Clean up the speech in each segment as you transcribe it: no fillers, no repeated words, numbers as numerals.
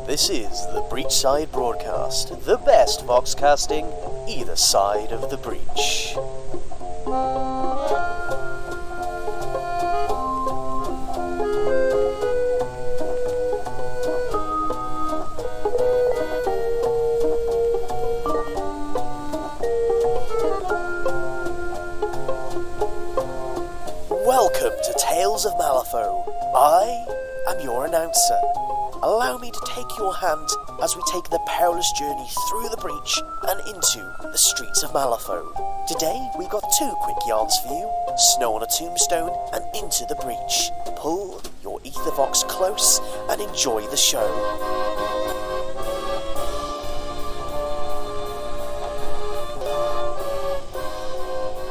This is the Breachside Broadcast, the best voxcasting either side of the breach. Welcome to Tales of Malifaux. I am your announcer. Allow me to take your hand as we take the perilous journey through the breach and into the streets of Malifaux. Today we've got two quick yarns for you: Snow on a Tombstone and Into the Breach. Pull your Ethervox close and enjoy the show.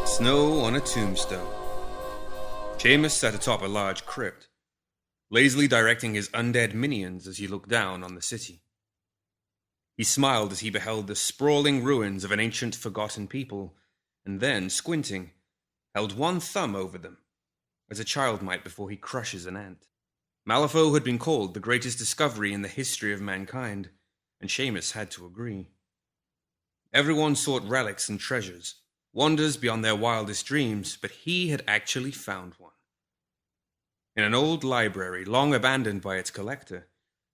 Snow on a Tombstone. Seamus sat atop a large crypt, lazily directing his undead minions as he looked down on the city. He smiled as he beheld the sprawling ruins of an ancient forgotten people, and then, squinting, held one thumb over them, as a child might before he crushes an ant. Malifaux had been called the greatest discovery in the history of mankind, and Seamus had to agree. Everyone sought relics and treasures, wonders beyond their wildest dreams, but he had actually found one. In an old library, long abandoned by its collector,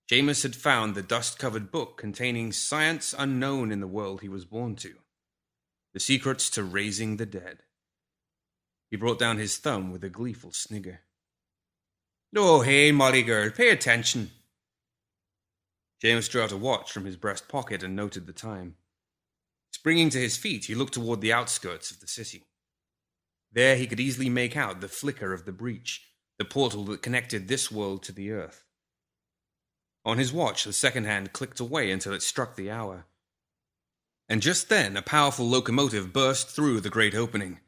Seamus had found the dust-covered book containing science unknown in the world he was born to, the secrets to raising the dead. He brought down his thumb with a gleeful snigger. "Oh, hey, Molly girl, pay attention." Seamus drew out a watch from his breast pocket and noted the time. Springing to his feet, he looked toward the outskirts of the city. There he could easily make out the flicker of the breach, the portal that connected this world to the earth. On his watch, the second hand clicked away until it struck the hour. And just then, a powerful locomotive burst through the great opening,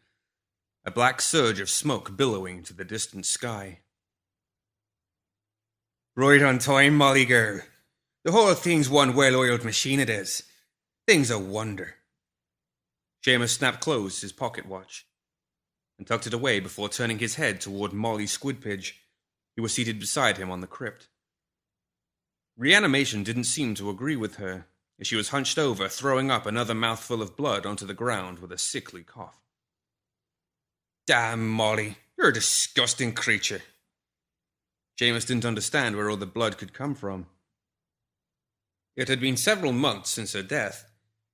a black surge of smoke billowing to the distant sky. "Right on time, Molly girl. The whole thing's one well-oiled machine it is. Thing's a wonder." Seamus snapped closed his pocket watch and tucked it away before turning his head toward Molly Squidpidge, who was seated beside him on the crypt. Reanimation didn't seem to agree with her, as she was hunched over, throwing up another mouthful of blood onto the ground with a sickly cough. "Damn, Molly, you're a disgusting creature." Seamus didn't understand where all the blood could come from. It had been several months since her death,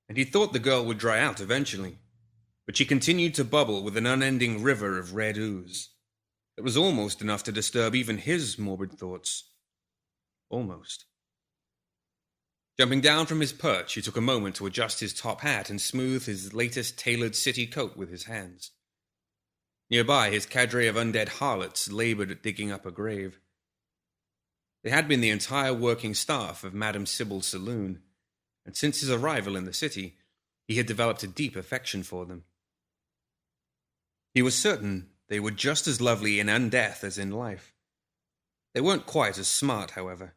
and he thought the girl would dry out eventually, but she continued to bubble with an unending river of red ooze. It was almost enough to disturb even his morbid thoughts. Almost. Jumping down from his perch, he took a moment to adjust his top hat and smooth his latest tailored city coat with his hands. Nearby, his cadre of undead harlots labored at digging up a grave. They had been the entire working staff of Madame Sybil's saloon, and since his arrival in the city, he had developed a deep affection for them. He was certain they were just as lovely in undeath as in life. They weren't quite as smart, however.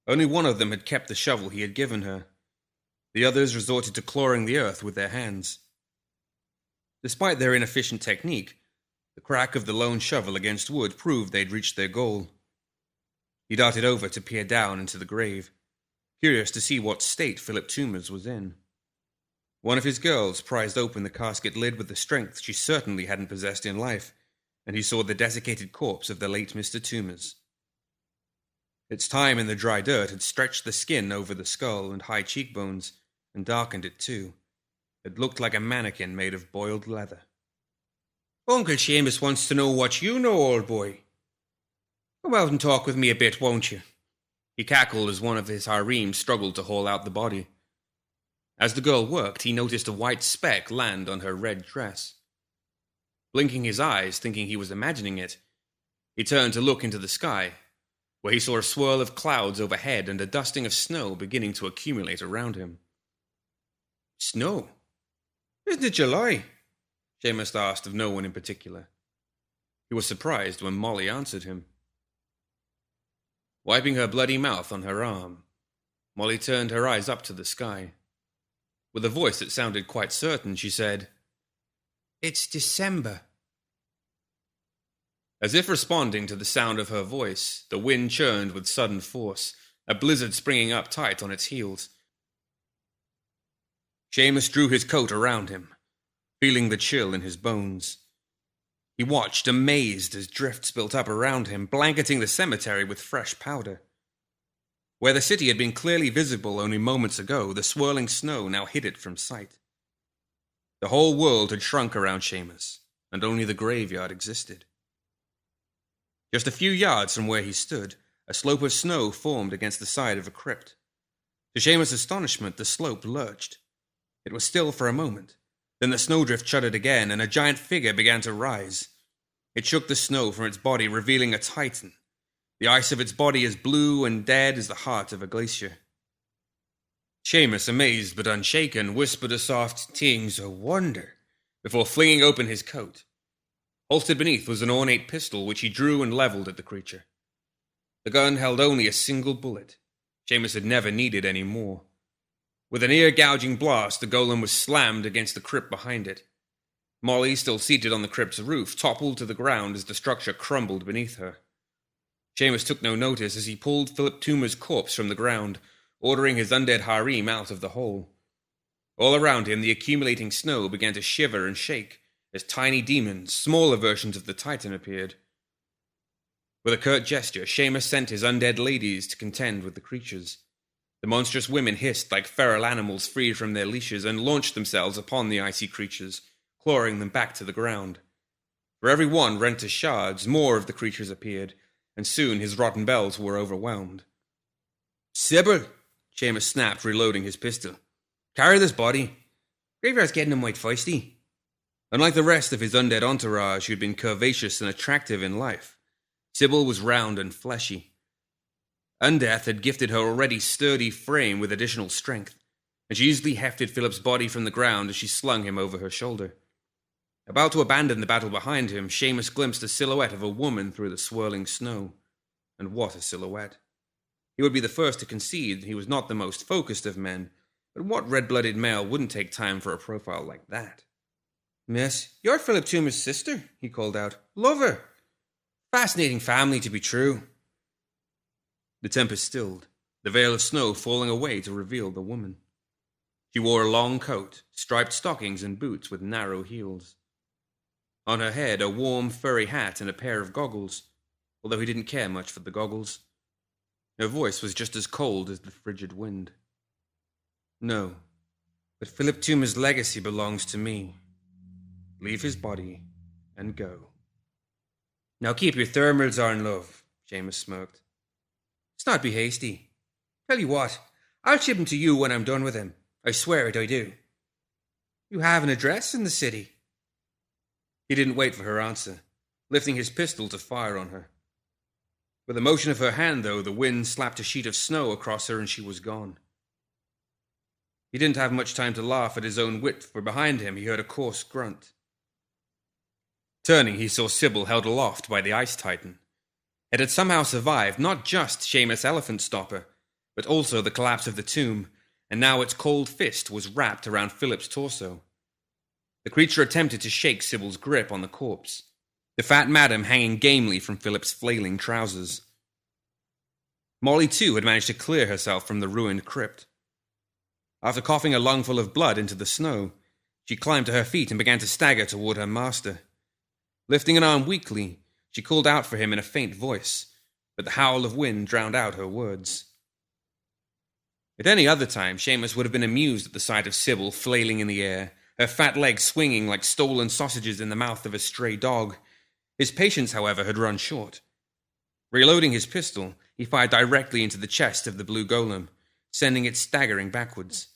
Only one of them had kept the shovel he had given her. The others resorted to clawing the earth with their hands. Despite their inefficient technique, the crack of the lone shovel against wood proved they'd reached their goal. He darted over to peer down into the grave, curious to see what state Philip Toomers was in. One of his girls prized open the casket lid with the strength she certainly hadn't possessed in life, and he saw the desiccated corpse of the late Mr. Toomers. Its time in the dry dirt had stretched the skin over the skull and high cheekbones, and darkened it too. It looked like a mannequin made of boiled leather. "Uncle Seamus wants to know what you know, old boy. Come out and talk with me a bit, won't you?" He cackled as one of his harem struggled to haul out the body. As the girl worked, he noticed a white speck land on her red dress. Blinking his eyes, thinking he was imagining it, he turned to look into the sky, where he saw a swirl of clouds overhead and a dusting of snow beginning to accumulate around him. "Snow? Isn't it July?" Seamus asked of no one in particular. He was surprised when Molly answered him. Wiping her bloody mouth on her arm, Molly turned her eyes up to the sky. With a voice that sounded quite certain, she said, "It's December." As if responding to the sound of her voice, the wind churned with sudden force, a blizzard springing up tight on its heels. Seamus drew his coat around him, feeling the chill in his bones. He watched, amazed, as drifts built up around him, blanketing the cemetery with fresh powder. Where the city had been clearly visible only moments ago, the swirling snow now hid it from sight. The whole world had shrunk around Seamus, and only the graveyard existed. Just a few yards from where he stood, a slope of snow formed against the side of a crypt. To Seamus' astonishment, the slope lurched. It was still for a moment. Then the snowdrift shuddered again, and a giant figure began to rise. It shook the snow from its body, revealing a titan, the ice of its body as blue and dead as the heart of a glacier. Seamus, amazed but unshaken, whispered a soft "Tings o' wonder" before flinging open his coat. Holstered beneath was an ornate pistol, which he drew and levelled at the creature. The gun held only a single bullet. Seamus had never needed any more. With an ear-gouging blast, the golem was slammed against the crypt behind it. Molly, still seated on the crypt's roof, toppled to the ground as the structure crumbled beneath her. Seamus took no notice as he pulled Philip Toomer's corpse from the ground, ordering his undead harem out of the hole. All around him, the accumulating snow began to shiver and shake as tiny demons, smaller versions of the Titan, appeared. With a curt gesture, Seamus sent his undead ladies to contend with the creatures. The monstrous women hissed like feral animals freed from their leashes and launched themselves upon the icy creatures, clawing them back to the ground. For every one rent to shards, more of the creatures appeared, and soon his rotten bells were overwhelmed. "Sybil!" Seamus snapped, reloading his pistol. "Carry this body. Graveyard's getting him white feisty." Unlike the rest of his undead entourage, who had been curvaceous and attractive in life, Sybil was round and fleshy. Undeath had gifted her already sturdy frame with additional strength, and she easily hefted Philip's body from the ground as she slung him over her shoulder. About to abandon the battle behind him, Seamus glimpsed the silhouette of a woman through the swirling snow. And what a silhouette. He would be the first to concede he was not the most focused of men, but what red-blooded male wouldn't take time for a profile like that? "Miss, you're Philip Toomer's sister," he called out. "Love her. Fascinating family, to be true." The tempest stilled, the veil of snow falling away to reveal the woman. She wore a long coat, striped stockings and boots with narrow heels. On her head, a warm, furry hat and a pair of goggles, although he didn't care much for the goggles. Her voice was just as cold as the frigid wind. "No, but Philip Toomer's legacy belongs to me. Leave his body and go." "Now keep your thermals on, love," Seamus smirked. "Let's not be hasty. Tell you what, I'll ship him to you when I'm done with him. I swear it, I do. You have an address in the city?" He didn't wait for her answer, lifting his pistol to fire on her. With a motion of her hand, though, the wind slapped a sheet of snow across her and she was gone. He didn't have much time to laugh at his own wit, for behind him he heard a coarse grunt. Turning, he saw Sybil held aloft by the Ice Titan. It had somehow survived not just Seamus' elephant stopper, but also the collapse of the tomb, and now its cold fist was wrapped around Philip's torso. The creature attempted to shake Sybil's grip on the corpse, the fat madam hanging gamely from Philip's flailing trousers. Molly, too, had managed to clear herself from the ruined crypt. After coughing a lungful of blood into the snow, she climbed to her feet and began to stagger toward her master. Lifting an arm weakly, she called out for him in a faint voice, but the howl of wind drowned out her words. At any other time, Seamus would have been amused at the sight of Sybil flailing in the air, her fat legs swinging like stolen sausages in the mouth of a stray dog. His patience, however, had run short. Reloading his pistol, he fired directly into the chest of the blue golem, sending it staggering backwards.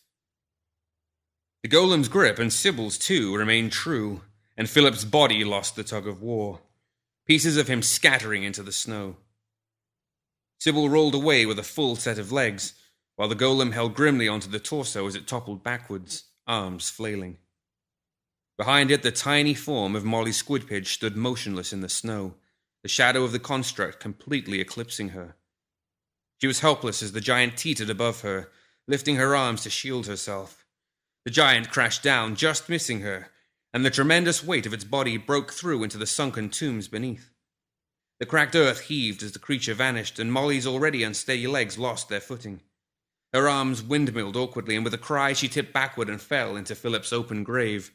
The golem's grip, and Sybil's too, remained true, and Philip's body lost the tug of war, pieces of him scattering into the snow. Sybil rolled away with a full set of legs, while the golem held grimly onto the torso as it toppled backwards, arms flailing. Behind it, the tiny form of Molly Squidpidge stood motionless in the snow, the shadow of the construct completely eclipsing her. She was helpless as the giant teetered above her, lifting her arms to shield herself. The giant crashed down, just missing her, and the tremendous weight of its body broke through into the sunken tombs beneath. The cracked earth heaved as the creature vanished, and Molly's already unsteady legs lost their footing. Her arms windmilled awkwardly, and with a cry she tipped backward and fell into Philip's open grave.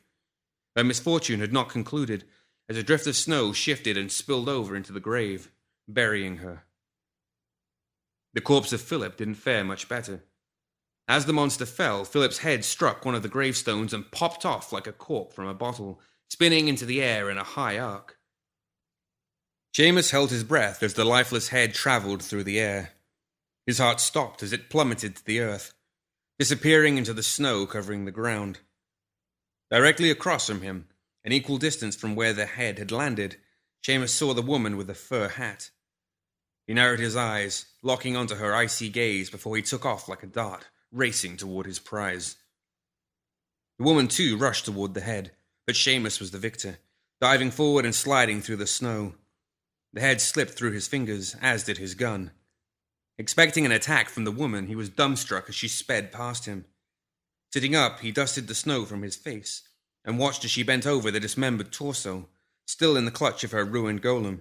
Her misfortune had not concluded, as a drift of snow shifted and spilled over into the grave, burying her. The corpse of Philip didn't fare much better. As the monster fell, Philip's head struck one of the gravestones and popped off like a cork from a bottle, spinning into the air in a high arc. Seamus held his breath as the lifeless head travelled through the air. His heart stopped as it plummeted to the earth, disappearing into the snow covering the ground. Directly across from him, an equal distance from where the head had landed, Seamus saw the woman with the fur hat. He narrowed his eyes, locking onto her icy gaze before he took off like a dart, racing toward his prize. The woman too rushed toward the head, but Seamus was the victor, diving forward and sliding through the snow. The head slipped through his fingers, as did his gun. Expecting an attack from the woman, he was dumbstruck as she sped past him. Sitting up, he dusted the snow from his face and watched as she bent over the dismembered torso, still in the clutch of her ruined golem.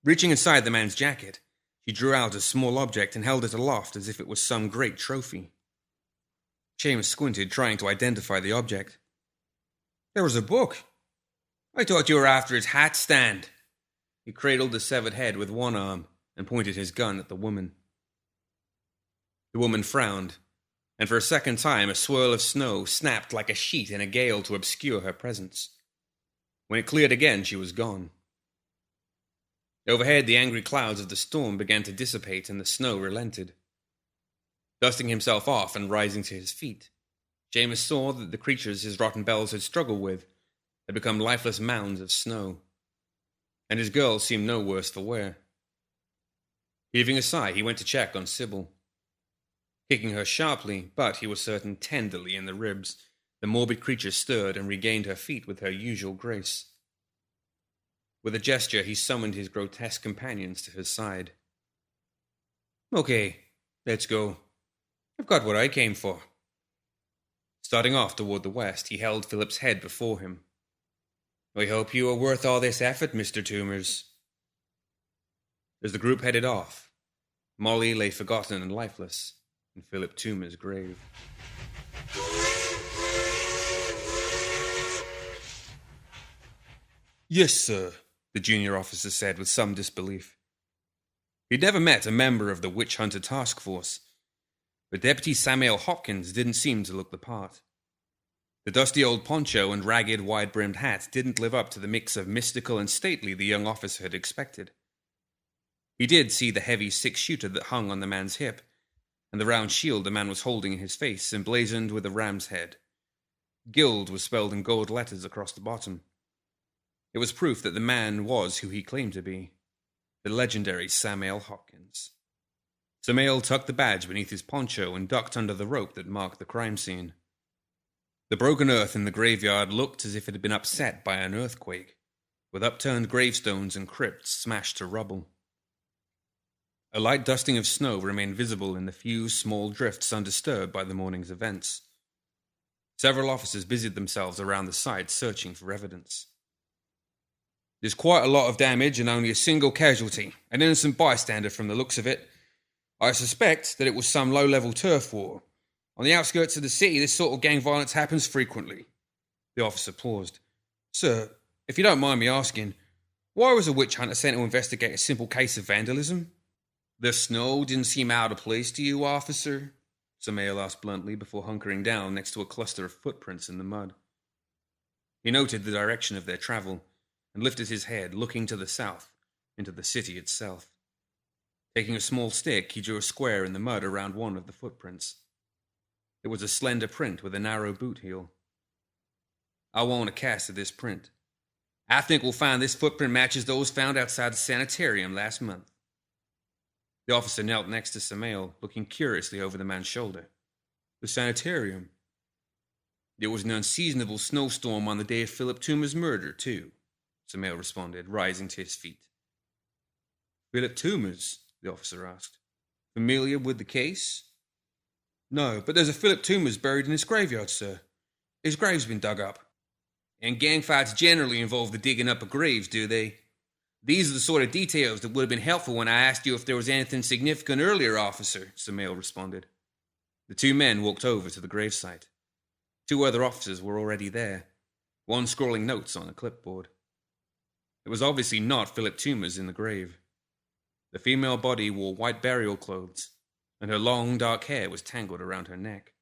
Reaching inside the man's jacket, she drew out a small object and held it aloft as if it was some great trophy. Seamus squinted, trying to identify the object. There was a book. I thought you were after its hat stand. He cradled the severed head with one arm and pointed his gun at the woman. The woman frowned, and for a second time a swirl of snow snapped like a sheet in a gale to obscure her presence. When it cleared again, she was gone. Overhead, the angry clouds of the storm began to dissipate and the snow relented. Dusting himself off and rising to his feet, Seamus saw that the creatures his rotten bells had struggled with had become lifeless mounds of snow, and his girl seemed no worse for wear. Heaving a sigh, he went to check on Sybil. Kicking her sharply, but he was certain tenderly in the ribs, the morbid creature stirred and regained her feet with her usual grace. With a gesture, he summoned his grotesque companions to his side. Okay, let's go. I've got what I came for. Starting off toward the west, he held Philip's head before him. I hope you are worth all this effort, Mr. Toomers. As the group headed off, Molly lay forgotten and lifeless in Philip Toomer's grave. Yes, sir, the junior officer said with some disbelief. He'd never met a member of the Witch Hunter Task Force, but Deputy Samuel Hopkins didn't seem to look the part. The dusty old poncho and ragged, wide-brimmed hat didn't live up to the mix of mystical and stately the young officer had expected. He did see the heavy six-shooter that hung on the man's hip, and the round shield the man was holding in his face, emblazoned with a ram's head. Guild was spelled in gold letters across the bottom. It was proof that the man was who he claimed to be, the legendary Samuel Hopkins. Samuel tucked the badge beneath his poncho and ducked under the rope that marked the crime scene. The broken earth in the graveyard looked as if it had been upset by an earthquake, with upturned gravestones and crypts smashed to rubble. A light dusting of snow remained visible in the few small drifts undisturbed by the morning's events. Several officers busied themselves around the site searching for evidence. There's quite a lot of damage and only a single casualty, an innocent bystander from the looks of it. I suspect that it was some low-level turf war. On the outskirts of the city, this sort of gang violence happens frequently. The officer paused. Sir, if you don't mind me asking, why was a witch hunter sent to investigate a simple case of vandalism? The snow didn't seem out of place to you, officer? Samael asked bluntly before hunkering down next to a cluster of footprints in the mud. He noted the direction of their travel and lifted his head, looking to the south, into the city itself. Taking a small stick, he drew a square in the mud around one of the footprints. It was a slender print with a narrow boot heel. I want a cast of this print. I think we'll find this footprint matches those found outside the sanitarium last month. The officer knelt next to Samael, looking curiously over the man's shoulder. The sanitarium? There was an unseasonable snowstorm on the day of Philip Toomer's murder, too, Samael responded, rising to his feet. Philip Toomer's? The officer asked. Familiar with the case? No, but there's a Philip Toomer's buried in his graveyard, sir. His grave's been dug up. And gang fights generally involve the digging up of graves, do they? These are the sort of details that would have been helpful when I asked you if there was anything significant earlier, officer, Samael responded. The two men walked over to the gravesite. Two other officers were already there, one scrawling notes on a clipboard. It was obviously not Philip Toomer's in the grave. The female body wore white burial clothes, and her long dark hair was tangled around her neck.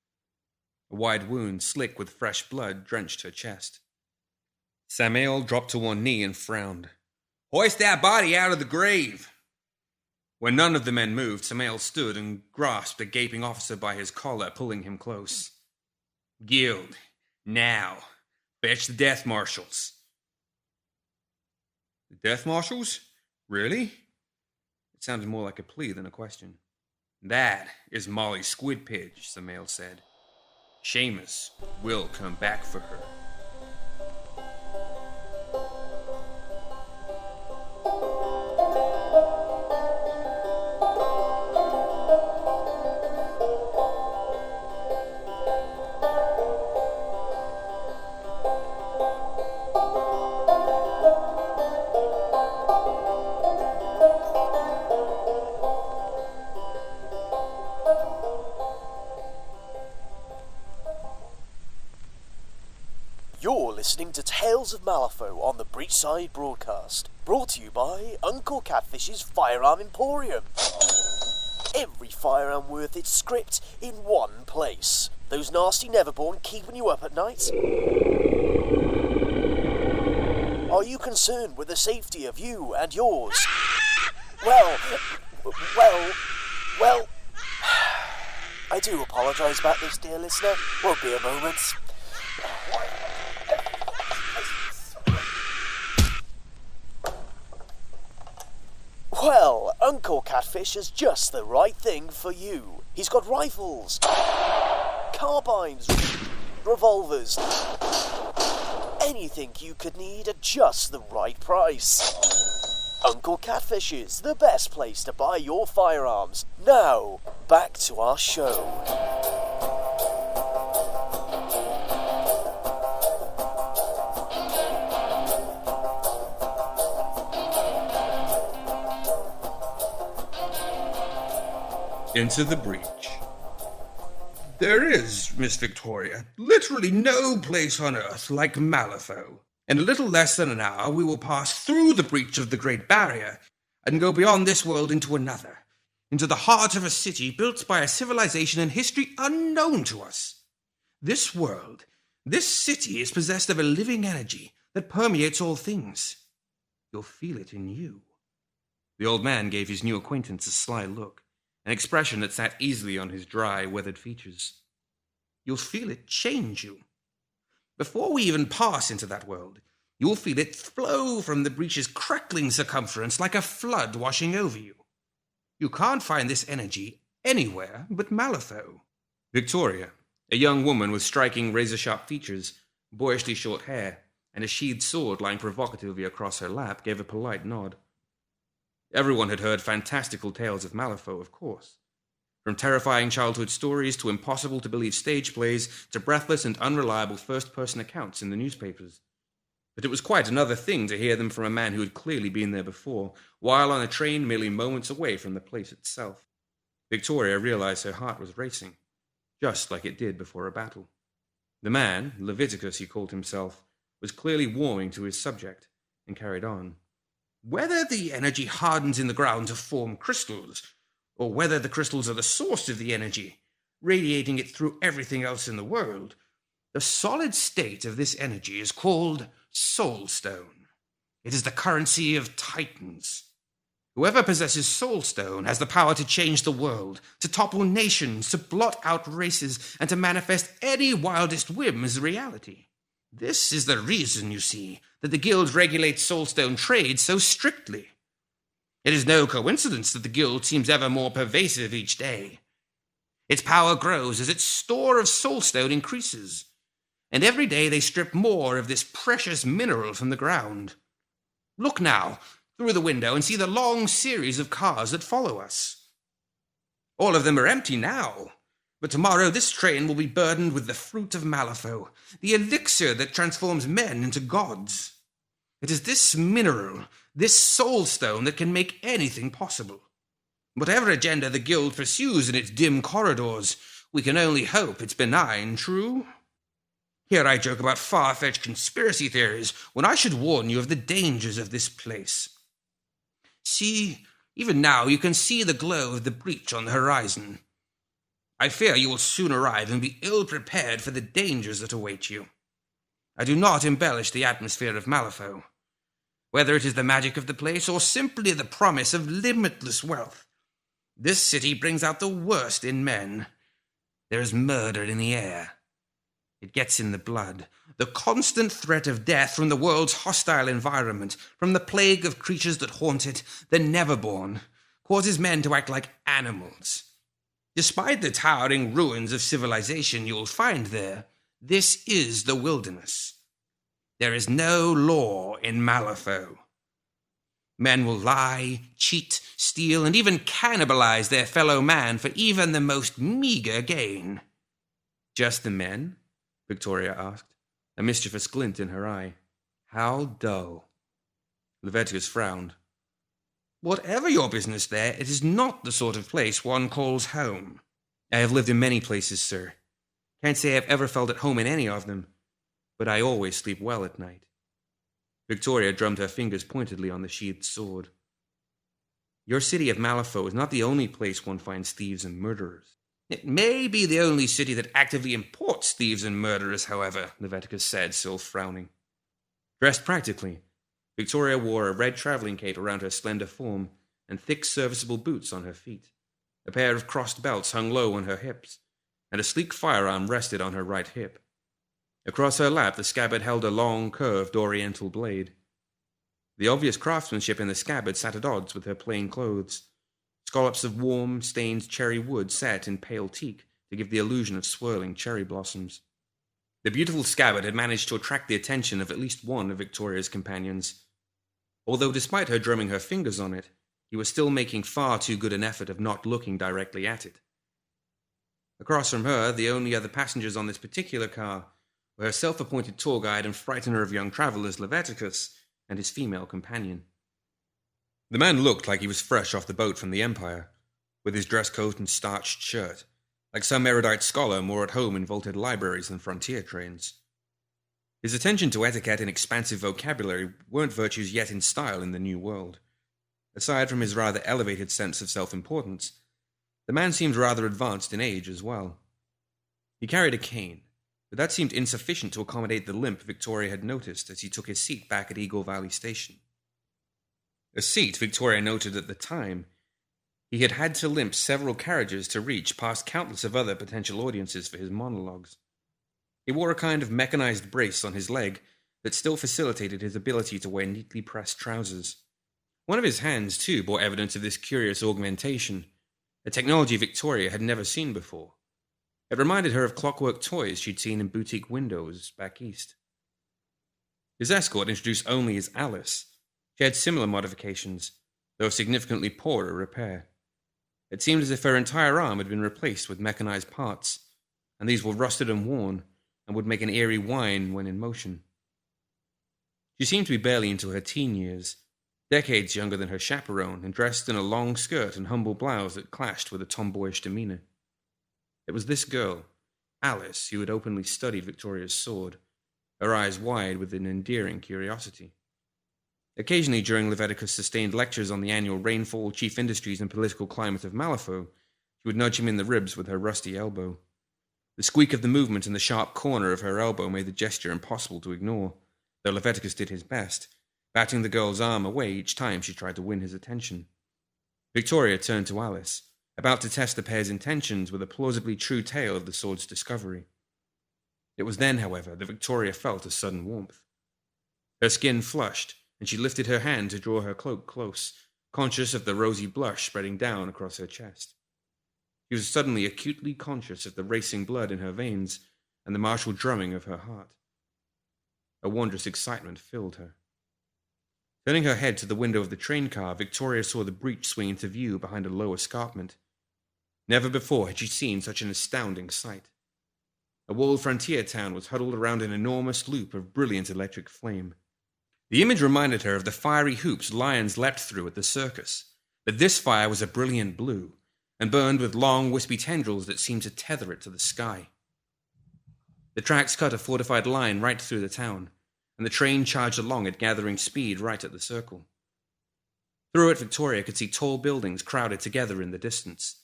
A wide wound, slick with fresh blood, drenched her chest. Samael dropped to one knee and frowned. "Hoist that body out of the grave!" When none of the men moved, Samael stood and grasped a gaping officer by his collar, pulling him close. "Guild, now, fetch the death marshals." The death marshals? Really? It sounded more like a plea than a question. "That is Molly Squidpidge," Samael said. "Seamus will come back for her." You're listening to Tales of Malifaux on the Breachside Broadcast, brought to you by Uncle Catfish's Firearm Emporium. Every firearm worth its script in one place. Those nasty Neverborn keeping you up at night? Are you concerned with the safety of you and yours? Well, I do apologise about this, dear listener. Won't be a moment. Well, Uncle Catfish has just the right thing for you. He's got rifles, carbines, revolvers, anything you could need at just the right price. Uncle Catfish is the best place to buy your firearms. Now, back to our show. Into the Breach. There is, Miss Victoria, literally no place on earth like Malifaux. In a little less than an hour, we will pass through the breach of the Great Barrier and go beyond this world into another, into the heart of a city built by a civilization and history unknown to us. This world, this city is possessed of a living energy that permeates all things. You'll feel it in you. The old man gave his new acquaintance a sly look, an expression that sat easily on his dry, weathered features. You'll feel it change you. Before we even pass into that world, you'll feel it flow from the breach's crackling circumference like a flood washing over you. You can't find this energy anywhere but Malifaux. Victoria, a young woman with striking razor-sharp features, boyishly short hair, and a sheathed sword lying provocatively across her lap, gave a polite nod. Everyone had heard fantastical tales of Malifaux, of course. From terrifying childhood stories to impossible-to-believe stage plays to breathless and unreliable first-person accounts in the newspapers. But it was quite another thing to hear them from a man who had clearly been there before, while on a train merely moments away from the place itself. Victoria realized her heart was racing, just like it did before a battle. The man, Leviticus he called himself, was clearly warming to his subject, and carried on. Whether the energy hardens in the ground to form crystals, or whether the crystals are the source of the energy, radiating it through everything else in the world, the solid state of this energy is called soulstone. It is the currency of titans. Whoever possesses soulstone has the power to change the world, to topple nations, to blot out races, and to manifest any wildest whim as reality. This is the reason, you see, that the Guild regulates soulstone trade so strictly. It is no coincidence that the Guild seems ever more pervasive each day. Its power grows as its store of soulstone increases, and every day they strip more of this precious mineral from the ground. Look now, through the window, and see the long series of cars that follow us. All of them are empty now, but tomorrow this train will be burdened with the fruit of Malifaux, the elixir that transforms men into gods. It is this mineral, this soul stone that can make anything possible. Whatever agenda the Guild pursues in its dim corridors, we can only hope it's benign, true? Here I joke about far-fetched conspiracy theories, when I should warn you of the dangers of this place. See, even now you can see the glow of the breach on the horizon. I fear you will soon arrive and be ill-prepared for the dangers that await you. I do not embellish the atmosphere of Malifaux. Whether it is the magic of the place or simply the promise of limitless wealth, this city brings out the worst in men. There is murder in the air. It gets in the blood. The constant threat of death from the world's hostile environment, from the plague of creatures that haunt it, the Neverborn, causes men to act like animals. Despite the towering ruins of civilization you'll find there, this is the wilderness. There is no law in Malifaux. Men will lie, cheat, steal, and even cannibalize their fellow man for even the most meager gain. Just the men? Victoria asked, a mischievous glint in her eye. How dull. Leviticus frowned. Whatever your business there, it is not the sort of place one calls home. I have lived in many places, sir. Can't say I've ever felt at home in any of them, but I always sleep well at night. Victoria drummed her fingers pointedly on the sheathed sword. Your city of Malifaux is not the only place one finds thieves and murderers. It may be the only city that actively imports thieves and murderers, however, Leviticus said, still frowning. Dressed practically, Victoria wore a red traveling cape around her slender form and thick serviceable boots on her feet. A pair of crossed belts hung low on her hips, and a sleek firearm rested on her right hip. Across her lap, the scabbard held a long, curved oriental blade. The obvious craftsmanship in the scabbard sat at odds with her plain clothes. Scallops of warm, stained cherry wood set in pale teak to give the illusion of swirling cherry blossoms. The beautiful scabbard had managed to attract the attention of at least one of Victoria's companions, although despite her drumming her fingers on it, he was still making far too good an effort of not looking directly at it. Across from her, the only other passengers on this particular car were her self-appointed tour guide and frightener of young travellers, Leviticus, and his female companion. The man looked like he was fresh off the boat from the Empire, with his dress coat and starched shirt, like some erudite scholar more at home in vaulted libraries than frontier trains. His attention to etiquette and expansive vocabulary weren't virtues yet in style in the New World. Aside from his rather elevated sense of self-importance, the man seemed rather advanced in age as well. He carried a cane, but that seemed insufficient to accommodate the limp Victoria had noticed as he took his seat back at Eagle Valley Station. A seat, Victoria noted at the time, he had had to limp several carriages to reach past countless of other potential audiences for his monologues. He wore a kind of mechanized brace on his leg that still facilitated his ability to wear neatly pressed trousers. One of his hands, too, bore evidence of this curious augmentation, a technology Victoria had never seen before. It reminded her of clockwork toys she'd seen in boutique windows back east. His escort, introduced only as Alice, she had similar modifications, though of significantly poorer repair. It seemed as if her entire arm had been replaced with mechanized parts, and these were rusted and worn, and would make an eerie whine when in motion. She seemed to be barely into her teen years, decades younger than her chaperone, and dressed in a long skirt and humble blouse that clashed with a tomboyish demeanor. It was this girl, Alice, who had openly studied Victoria's sword, her eyes wide with an endearing curiosity. Occasionally during Leviticus' sustained lectures on the annual rainfall, chief industries, and political climate of Malifaux, she would nudge him in the ribs with her rusty elbow. The squeak of the movement in the sharp corner of her elbow made the gesture impossible to ignore, though Leviticus did his best, batting the girl's arm away each time she tried to win his attention. Victoria turned to Alice, about to test the pair's intentions with a plausibly true tale of the sword's discovery. It was then, however, that Victoria felt a sudden warmth. Her skin flushed, and she lifted her hand to draw her cloak close, conscious of the rosy blush spreading down across her chest. She was suddenly acutely conscious of the racing blood in her veins and the martial drumming of her heart. A wondrous excitement filled her. Turning her head to the window of the train car, Victoria saw the breach swing into view behind a low escarpment. Never before had she seen such an astounding sight. A walled frontier town was huddled around an enormous loop of brilliant electric flame. The image reminded her of the fiery hoops lions leapt through at the circus, but this fire was a brilliant blue, and burned with long, wispy tendrils that seemed to tether it to the sky. The tracks cut a fortified line right through the town, and the train charged along at gathering speed right at the circle. Through it, Victoria could see tall buildings crowded together in the distance.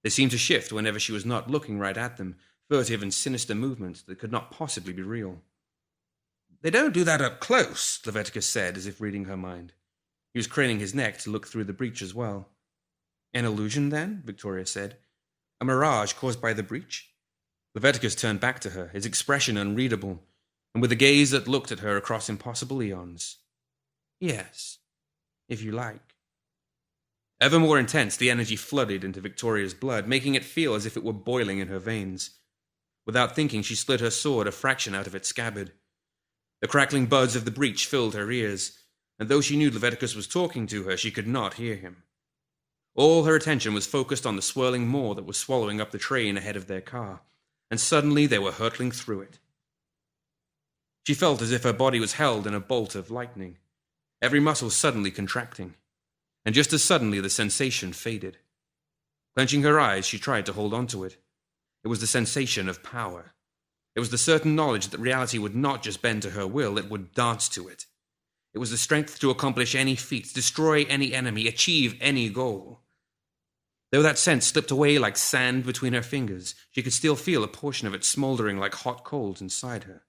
They seemed to shift whenever she was not looking right at them, furtive and sinister movements that could not possibly be real. "They don't do that up close," Leviticus said, as if reading her mind. He was craning his neck to look through the breach as well. "An illusion, then?" Victoria said. "A mirage caused by the breach?" Leviticus turned back to her, his expression unreadable, and with a gaze that looked at her across impossible eons. "Yes, if you like." Ever more intense, the energy flooded into Victoria's blood, making it feel as if it were boiling in her veins. Without thinking, she slid her sword a fraction out of its scabbard. The crackling buzz of the breach filled her ears, and though she knew Leviticus was talking to her, she could not hear him. All her attention was focused on the swirling maw that was swallowing up the train ahead of their car, and suddenly they were hurtling through it. She felt as if her body was held in a bolt of lightning, every muscle suddenly contracting, and just as suddenly the sensation faded. Clenching her eyes, she tried to hold on to it. It was the sensation of power. It was the certain knowledge that reality would not just bend to her will, it would dance to it. It was the strength to accomplish any feat, destroy any enemy, achieve any goal. Though that sense slipped away like sand between her fingers, she could still feel a portion of it smoldering like hot coals inside her.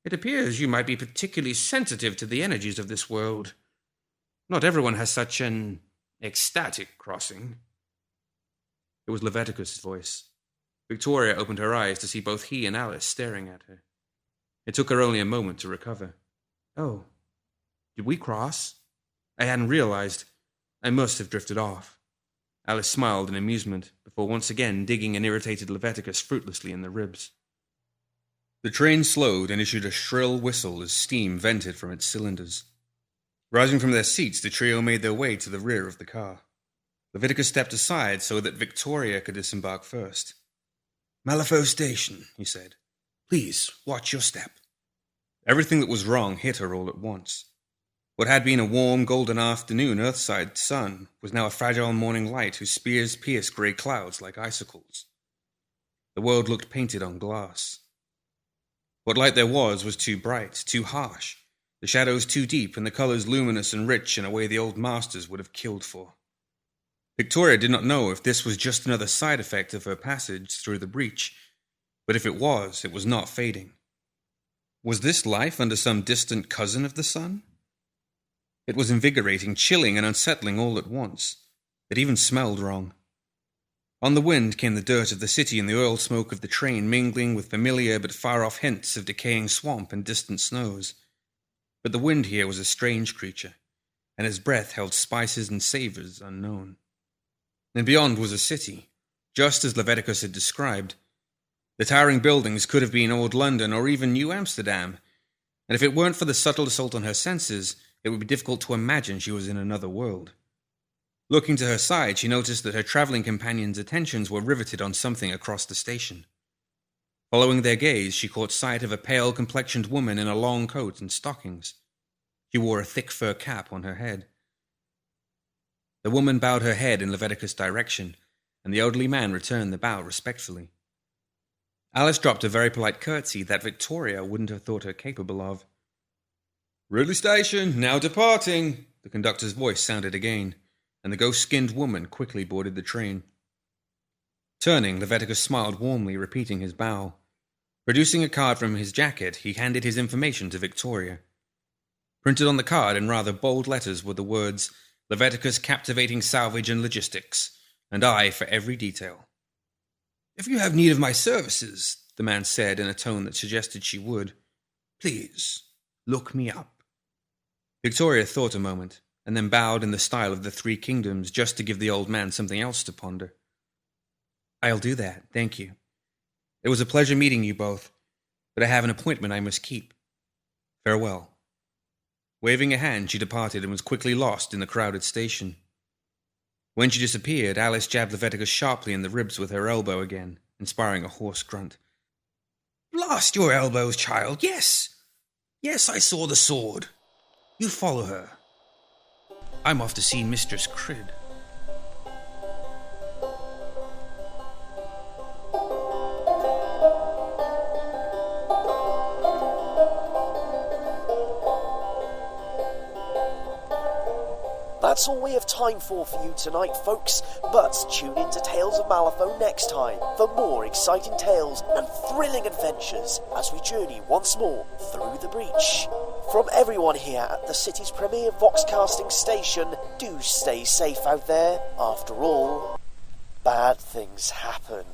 "It appears you might be particularly sensitive to the energies of this world. Not everyone has such an ecstatic crossing." It was Leviticus' voice. Victoria opened her eyes to see both he and Alice staring at her. It took her only a moment to recover. "Oh, did we cross? I hadn't realized. I must have drifted off." Alice smiled in amusement, before once again digging an irritated Leviticus fruitlessly in the ribs. The train slowed and issued a shrill whistle as steam vented from its cylinders. Rising from their seats, the trio made their way to the rear of the car. Leviticus stepped aside so that Victoria could disembark first. "Malifaux Station," he said. "Please, watch your step." Everything that was wrong hit her all at once. What had been a warm, golden afternoon Earthside sun was now a fragile morning light whose spears pierced grey clouds like icicles. The world looked painted on glass. What light there was too bright, too harsh, the shadows too deep, and the colours luminous and rich in a way the old masters would have killed for. Victoria did not know if this was just another side effect of her passage through the breach, but if it was not fading. Was this life under some distant cousin of the sun? It was invigorating, chilling, and unsettling all at once. It even smelled wrong. On the wind came the dirt of the city and the oil smoke of the train, mingling with familiar but far-off hints of decaying swamp and distant snows. But the wind here was a strange creature, and its breath held spices and savours unknown. And beyond was a city, just as Leviticus had described. The towering buildings could have been Old London or even New Amsterdam, and if it weren't for the subtle assault on her senses, it would be difficult to imagine she was in another world. Looking to her side, she noticed that her travelling companion's attentions were riveted on something across the station. Following their gaze, she caught sight of a pale-complexioned woman in a long coat and stockings. She wore a thick fur cap on her head. The woman bowed her head in Leviticus' direction, and the elderly man returned the bow respectfully. Alice dropped a very polite curtsy that Victoria wouldn't have thought her capable of. "Ridley Station, now departing," the conductor's voice sounded again, and the ghost-skinned woman quickly boarded the train. Turning, Leviticus smiled warmly, repeating his bow. Producing a card from his jacket, he handed his information to Victoria. Printed on the card in rather bold letters were the words, "Leviticus Captivating Salvage and Logistics, and I for every detail." "If you have need of my services," the man said in a tone that suggested she would, "please, look me up." Victoria thought a moment, and then bowed in the style of the Three Kingdoms just to give the old man something else to ponder. "I'll do that, thank you. It was a pleasure meeting you both, but I have an appointment I must keep. Farewell." Waving a hand, she departed and was quickly lost in the crowded station. When she disappeared, Alice jabbed Leviticus sharply in the ribs with her elbow again, inspiring a hoarse grunt. "Blast your elbows, child, yes! Yes, I saw the sword. You follow her. I'm off to see Mistress Crid. That's all we have time for you tonight, folks, but tune in to Tales of Malifaux next time for more exciting tales and thrilling adventures as we journey once more through the breach. From everyone here at the city's premier voxcasting station, do stay safe out there. After all, bad things happen.